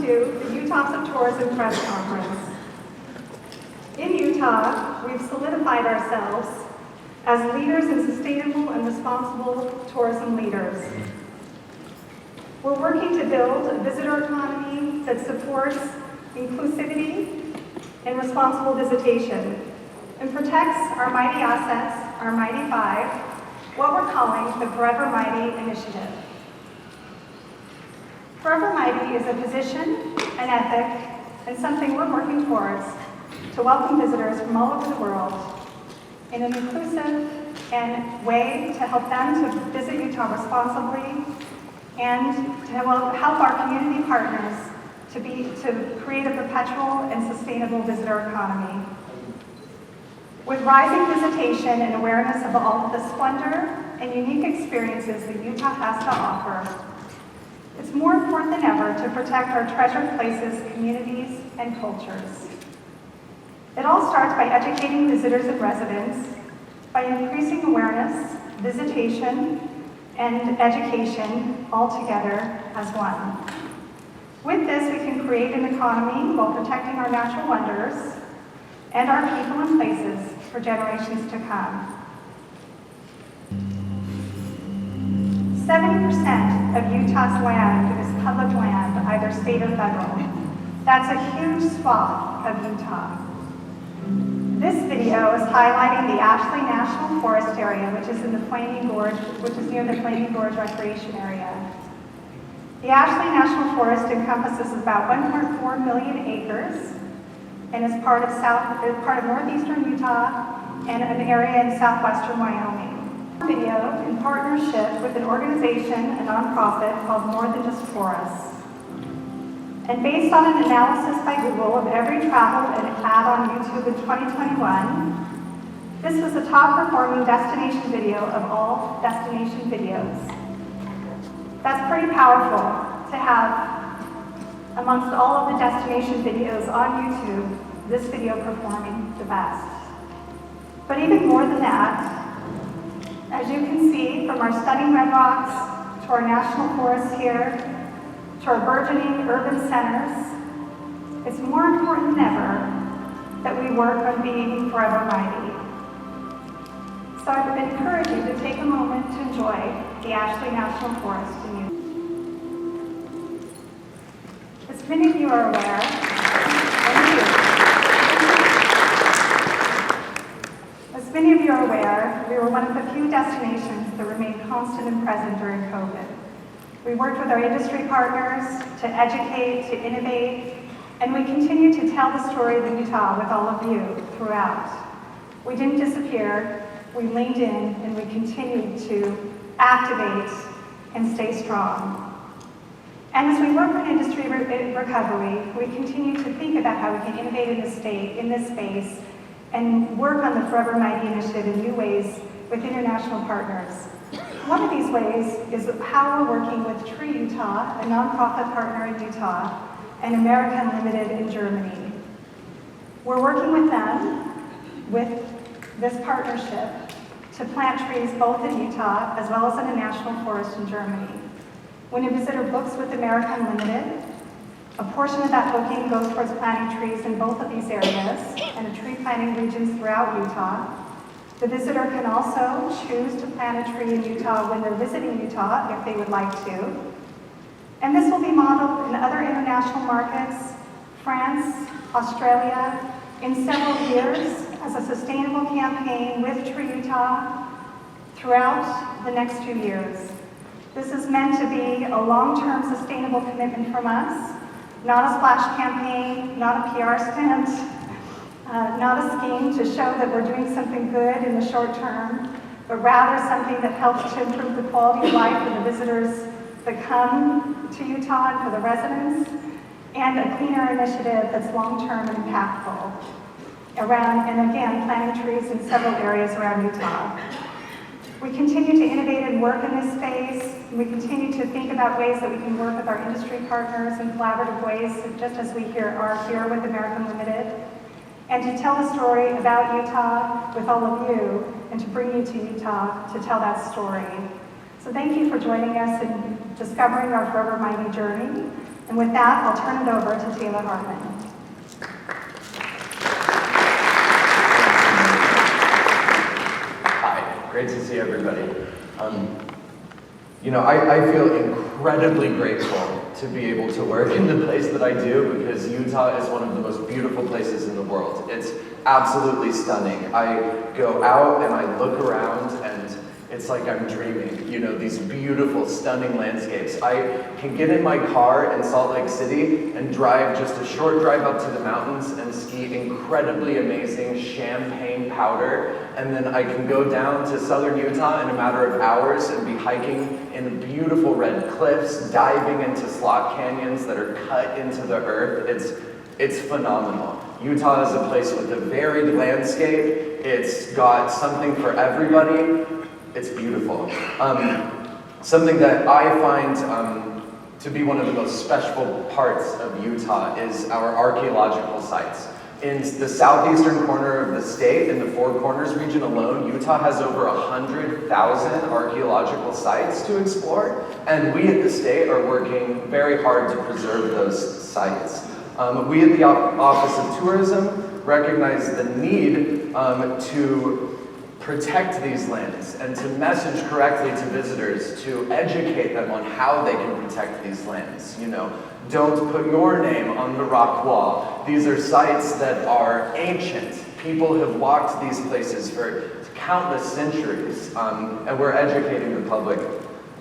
to the Utahs of Tourism Press Conference. In Utah, we've solidified ourselves as leaders in sustainable and responsible tourism leaders. We're working to build a visitor economy that supports inclusivity and responsible visitation and protects our mighty assets, our mighty five, what we're calling the Forever Mighty Initiative. Forever Mighty is a position, an ethic, and something we're working towards to welcome visitors from all over the world in an inclusive and way to help them to visit Utah responsibly and to help our community partners to create a perpetual and sustainable visitor economy. With rising visitation and awareness of all the splendor and unique experiences that Utah has to offer, it's more important than ever to protect our treasured places, communities, and cultures. It all starts by educating visitors and residents, by increasing awareness, visitation, and education all together as one. With this, we can create an economy while protecting our natural wonders and our people and places for generations to come. 70% of Utah's land is public land, either state or federal. That's a huge swath of Utah. This video is highlighting the Ashley National Forest area, which is in the Flaming Gorge, which is near the Flaming Gorge Recreation Area. The Ashley National Forest encompasses about 1.4 million acres and is part of northeastern Utah and an area in southwestern Wyoming. Video in partnership with an organization, a nonprofit called More Than Just Forests. And based on an analysis by Google of every travel and ad on YouTube in 2021, this was the top performing destination video of all destination videos. That's pretty powerful to have amongst all of the destination videos on YouTube, this video performing the best. But even more than that, as you can see from our stunning red rocks to our national forests here, to our burgeoning urban centers, it's more important than ever that we work on being forever mighty. So I would encourage you to take a moment to enjoy the Ashley National Forest in Utah. As many of you are aware, we were one of the few destinations that remained constant and present during COVID. We worked with our industry partners to educate, to innovate, and we continue to tell the story of Utah with all of you throughout. We didn't disappear, we leaned in, and we continued to activate and stay strong. And as we work on industry recovery, we continue to think about how we can innovate in this space and work on the Forever Mighty Initiative in new ways with international partners. One of these ways is how we're working with Tree Utah, a nonprofit partner in Utah, and America Unlimited in Germany. We're working with them, with this partnership, to plant trees both in Utah as well as in a national forest in Germany. When a visitor books with America Unlimited, a portion of that booking goes towards planting trees in both of these areas and tree planting regions throughout Utah. The visitor can also choose to plant a tree in Utah when they're visiting Utah if they would like to. And this will be modeled in other international markets, France, Australia, in several years as a sustainable campaign with Tree Utah throughout the next 2 years. This is meant to be a long-term sustainable commitment from us, not a splash campaign, not a PR stint, not a scheme to show that we're doing something good in the short term, but rather something that helps to improve the quality of life for the visitors that come to Utah and for the residents, and a cleaner initiative that's long-term and impactful around, and again, planting trees in several areas around Utah. We continue to innovate and work in this space. We continue to think about ways that we can work with our industry partners in collaborative ways, just as we are here with America Unlimited, and to tell the story about Utah with all of you, and to bring you to Utah to tell that story. So thank you for joining us in discovering our Forever Mighty journey. And with that, I'll turn it over to Taylor Hartman. Hi, great to see everybody. I feel incredibly grateful to be able to work in the place that I do because Utah is one of the most beautiful places in the world. It's absolutely stunning. I go out and I look around and it's like I'm dreaming, these beautiful, stunning landscapes. I can get in my car in Salt Lake City and drive just a short drive up to the mountains and ski incredibly amazing champagne powder. And then I can go down to southern Utah in a matter of hours and be hiking in beautiful red cliffs, diving into slot canyons that are cut into the earth. It's phenomenal. Utah is a place with a varied landscape. It's got something for everybody. It's beautiful. Something that I find to be one of the most special parts of Utah is our archaeological sites. In the southeastern corner of the state, in the Four Corners region alone, Utah has over 100,000 archaeological sites to explore, and we at the state are working very hard to preserve those sites. We at the Office of Tourism recognize the need to protect these lands and to message correctly to visitors, to educate them on how they can protect these lands. Don't put your name on the rock wall. These are sites that are ancient. People have walked these places for countless centuries, and we're educating the public.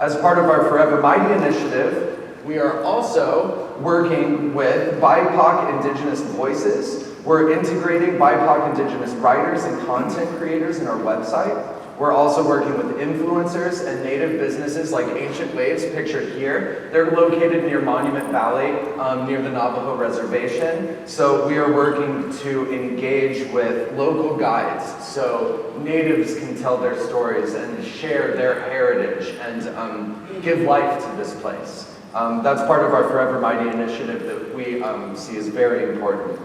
As part of our Forever Mighty initiative, we are also working with BIPOC Indigenous voices. We're integrating BIPOC Indigenous writers and content creators in our website. We're also working with influencers and native businesses like Ancient Waves, pictured here. They're located near Monument Valley, near the Navajo Reservation. So we are working to engage with local guides so natives can tell their stories and share their heritage and give life to this place. That's part of our Forever Mighty initiative that we see as very important.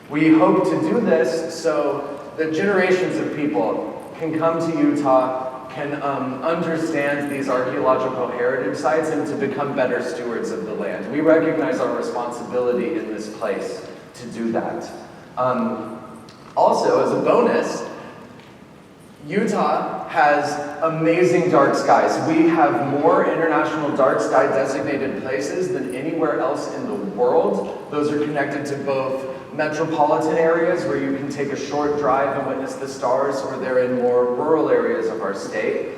We hope to do this so that generations of people can come to Utah, can understand these archaeological heritage sites, and to become better stewards of the land. We recognize our responsibility in this place to do that. Also, as a bonus, Utah has amazing dark skies. We have more international dark sky designated places than anywhere else in the world. Those are connected to both metropolitan areas where you can take a short drive and witness the stars, or they're in more rural areas of our state.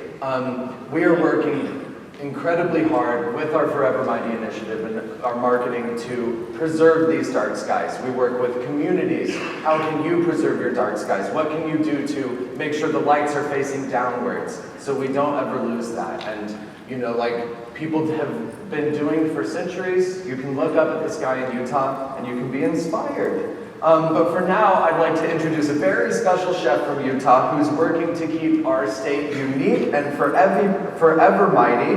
We are working incredibly hard with our Forever Mighty initiative and our marketing to preserve these dark skies. We work with communities. How can you preserve your dark skies? What can you do to make sure the lights are facing downwards so we don't ever lose that? And like people have been doing for centuries, you can look up at the sky in Utah and you can be inspired. But for now, I'd like to introduce a very special chef from Utah who's working to keep our state unique and forever mighty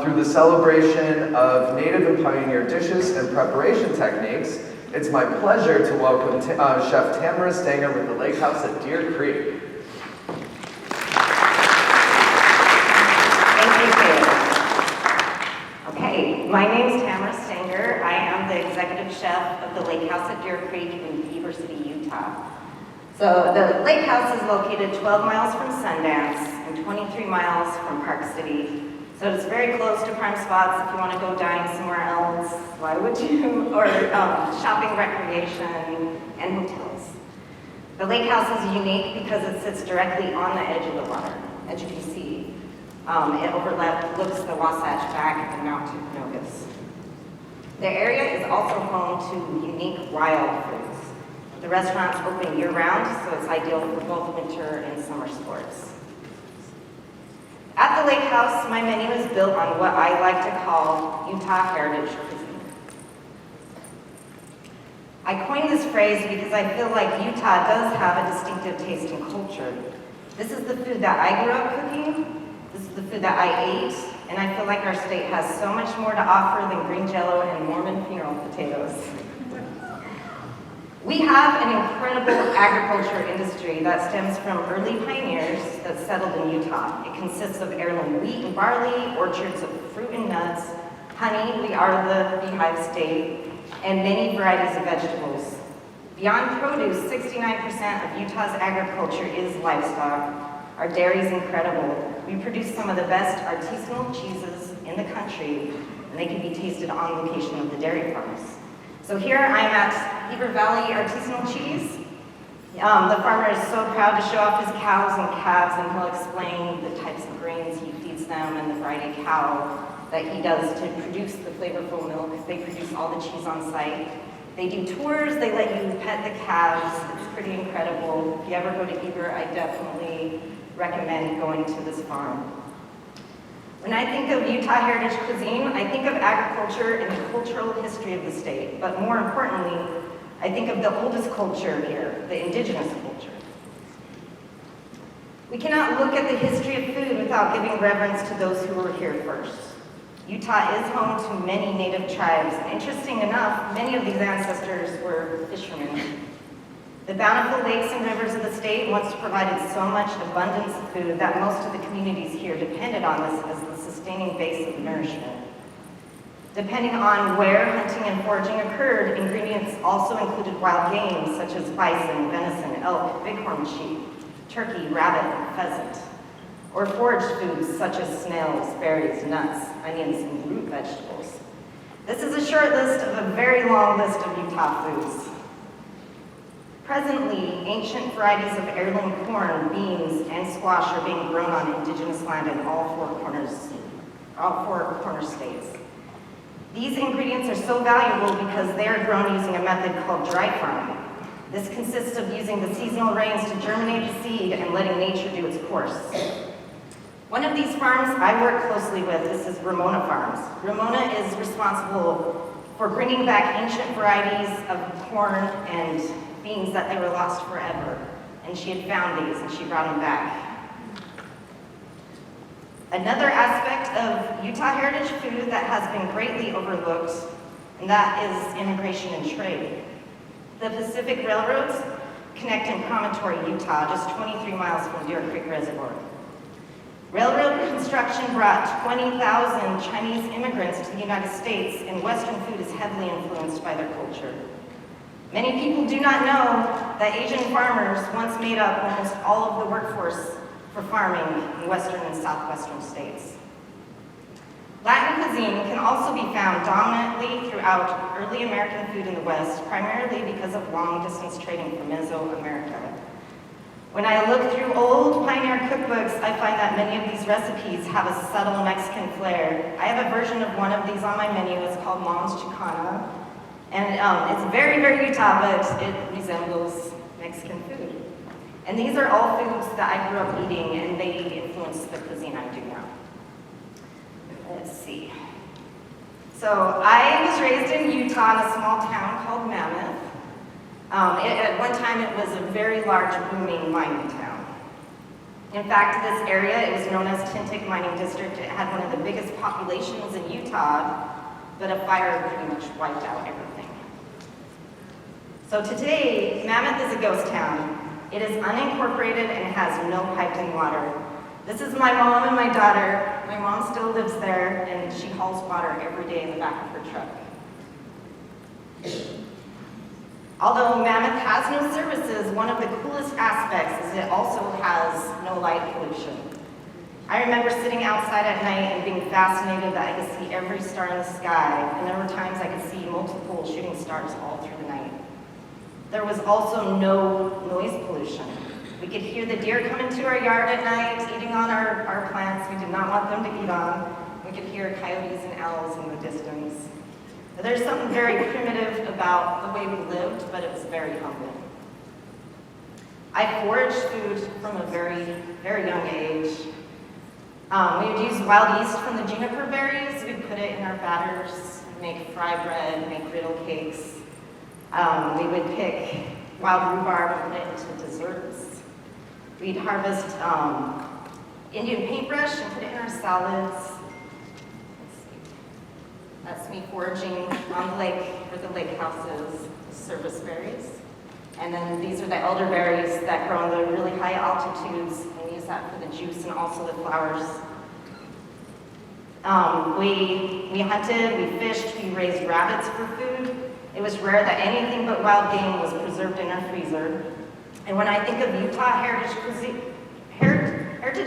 through the celebration of native and pioneer dishes and preparation techniques. It's my pleasure to welcome Chef Tamara Stanger with the Lake House at Deer Creek. My name is Tamara Stanger. I am the executive chef of the Lake House at Deer Creek in Beaver City, Utah. So the Lake House is located 12 miles from Sundance and 23 miles from Park City. So it's very close to prime spots if you want to go dine somewhere else. Why would you? Or shopping, recreation, and hotels. The Lake House is unique because it sits directly on the edge of the water, as you can see. It overlooks the Wasatch Back and Mount Nogus. The area is also home to unique wild foods. The restaurant's open year-round, so it's ideal for both winter and summer sports. At the Lake House, my menu is built on what I like to call Utah heritage cuisine. I coined this phrase because I feel like Utah does have a distinctive taste and culture. This is the food that I grew up cooking. This is the food that I ate, and I feel like our state has so much more to offer than green jello and Mormon funeral potatoes. We have an incredible agriculture industry that stems from early pioneers that settled in Utah. It consists of heirloom wheat and barley, orchards of fruit and nuts, Honey, we are the beehive state, and many varieties of vegetables. Beyond produce, 69% of Utah's agriculture is livestock. Our dairy is incredible. We produce some of the best artisanal cheeses in the country, and they can be tasted on location of the dairy farms. So here I'm at Beaver Valley Artisanal Cheese. The farmer is so proud to show off his cows and calves, and he'll explain the types of grains he feeds them and the variety of cow that he does to produce the flavorful milk. They produce all the cheese on site. They do tours, they let you pet the calves. It's pretty incredible. If you ever go to Beaver, I definitely recommend going to this farm. When I think of Utah heritage cuisine, I think of agriculture and the cultural history of the state. But more importantly, I think of the oldest culture here, the indigenous culture. We cannot look at the history of food without giving reverence to those who were here first. Utah is home to many native tribes. Interesting enough, many of these ancestors were fishermen. The bountiful lakes and rivers of the state once provided so much abundance of food that most of the communities here depended on this as the sustaining base of nourishment. Depending on where hunting and foraging occurred, ingredients also included wild game such as bison, venison, elk, bighorn sheep, turkey, rabbit, and pheasant, or foraged foods such as snails, berries, nuts, onions, and root vegetables. This is a short list of a very long list of Utah foods. Presently, ancient varieties of heirloom corn, beans, and squash are being grown on indigenous land in all four corner states. These ingredients are so valuable because they are grown using a method called dry farming. This consists of using the seasonal rains to germinate the seed and letting nature do its course. One of these farms I work closely with is Ramona Farms. Ramona is responsible for bringing back ancient varieties of corn and beans that they were lost forever. And she had found these and she brought them back. Another aspect of Utah heritage food that has been greatly overlooked, and that is immigration and trade. The Pacific Railroads connect in Promontory, Utah, just 23 miles from Deer Creek Reservoir. Railroad construction brought 20,000 Chinese immigrants to the United States, and Western food is heavily influenced by their culture. Many people do not know that Asian farmers once made up almost all of the workforce for farming in western and southwestern states. Latin cuisine can also be found dominantly throughout early American food in the West, primarily because of long-distance trading from Mesoamerica. When I look through old pioneer cookbooks, I find that many of these recipes have a subtle Mexican flair. I have a version of one of these on my menu. It's called Mom's Chicana. And it's very, very Utah, but it resembles Mexican food. And these are all foods that I grew up eating, and they influence the cuisine I do now. Let's see. So I was raised in Utah in a small town called Mammoth. At one time, it was a very large, booming mining town. In fact, this area, it was known as Tintic Mining District. It had one of the biggest populations in Utah, but a fire pretty much wiped out everything. So today, Mammoth is a ghost town. It is unincorporated and has no piped-in water. This is my mom and my daughter. My mom still lives there, and she hauls water every day in the back of her truck. Although Mammoth has no services, one of the coolest aspects is it also has no light pollution. I remember sitting outside at night and being fascinated that I could see every star in the sky, and there were times I could see multiple shooting stars all through the night. There was also no noise pollution. We could hear the deer come into our yard at night, eating on our plants we did not want them to eat on. We could hear coyotes and owls in the distance. There's something very primitive about the way we lived, but it was very humbling. I foraged food from a very, very young age. We would use wild yeast from the juniper berries. We'd put it in our batters, make fry bread, make griddle cakes. We would pick wild rhubarb and put it into desserts. We'd harvest Indian paintbrush and put it in our salads. Let's see. That's me foraging on the lake where the lake house is, service berries. And then these are the elderberries that grow in the really high altitudes, and we use that for the juice and also the flowers. We hunted, we fished, we raised rabbits for food. It was rare that anything but wild game was preserved in our freezer. And when I think of Utah heritage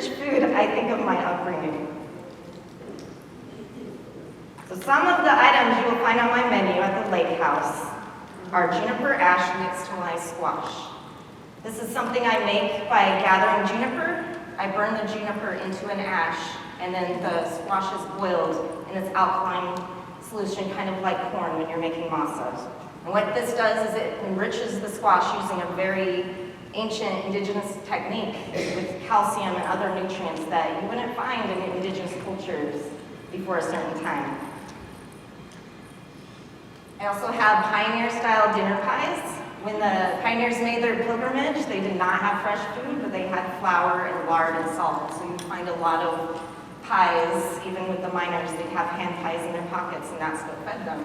food, I think of my upbringing. So some of the items you will find on my menu at the lake house are juniper ash mixed to my squash. This is something I make by gathering juniper. I burn the juniper into an ash, and then the squash is boiled in its alkaline solution, kind of like corn when you're making masa. And what this does is it enriches the squash using a very ancient indigenous technique with calcium and other nutrients that you wouldn't find in indigenous cultures before a certain time. I also have pioneer-style dinner pies. When the pioneers made their pilgrimage, they did not have fresh food, but they had flour and lard and salt. So you'd find a lot of pies, even with the miners, they'd have hand pies in their pockets, and that's what fed them.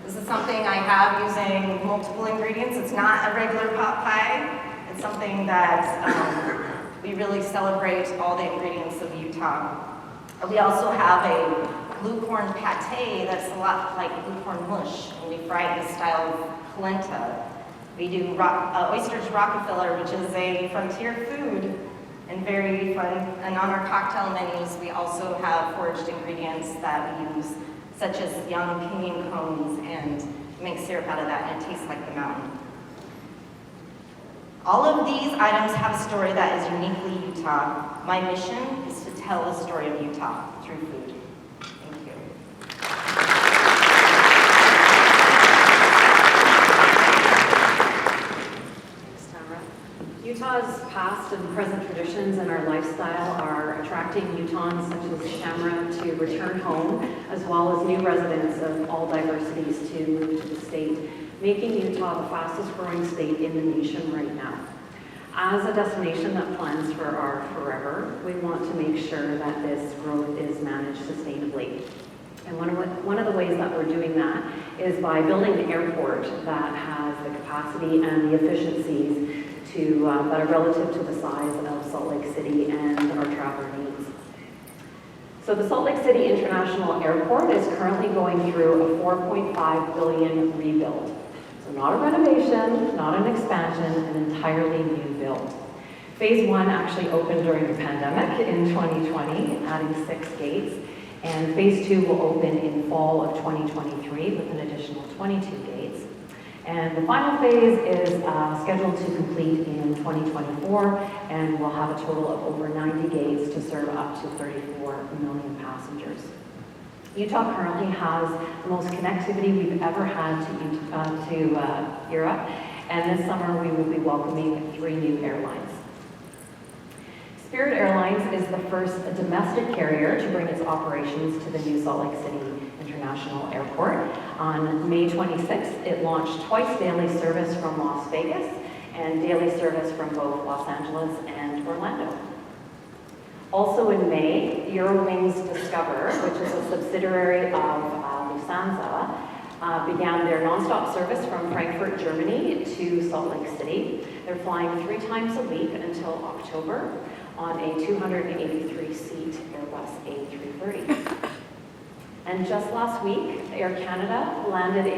This is something I have using multiple ingredients. It's not a regular pot pie. It's something that we really celebrate all the ingredients of Utah. We also have a blue corn pate that's a lot like blue corn mush, and we fry it in the style of polenta. We do oysters Rockefeller, which is a frontier food and very fun. And on our cocktail menus, we also have foraged ingredients that we use, such as young pinyon cones, and make syrup out of that, and it tastes like the mountain. All of these items have a story that is uniquely Utah. My mission is to tell the story of Utah through food. Thank you. Thanks, Tamara. Utah's past and present traditions and our lifestyle are attracting Utahns such as Tamara to return home, as well as new residents of all diversities to move to the state, making Utah the fastest growing state in the nation right now. As a destination that plans for our forever, we want to make sure that this growth is managed sustainably. And one of the ways that we're doing that is by building an airport that has the capacity and the efficiencies that are relative to the size of Salt Lake City and our traveler needs. So the Salt Lake City International Airport is currently going through a $4.5 billion rebuild. So not a renovation, not an expansion, an entirely new build. Phase 1 actually opened during the pandemic in 2020, adding 6 gates, and Phase 2 will open in fall of 2023 with an additional 22 gates. And the final phase is scheduled to complete in 2024, and we'll have a total of over 90 gates to serve up to 34 million passengers. Utah currently has the most connectivity we've ever had to Europe, and this summer we will be welcoming 3 new airlines. Spirit Airlines is the first domestic carrier to bring its operations to the new Salt Lake City International Airport. On May 26th, it launched twice daily service from Las Vegas and daily service from both Los Angeles and Orlando. Also in May, Eurowings Discover, which is a subsidiary of Lufthansa, began their nonstop service from Frankfurt, Germany to Salt Lake City. They're flying 3 times a week until October on a 283-seat Airbus A330. And just last week, Air Canada landed a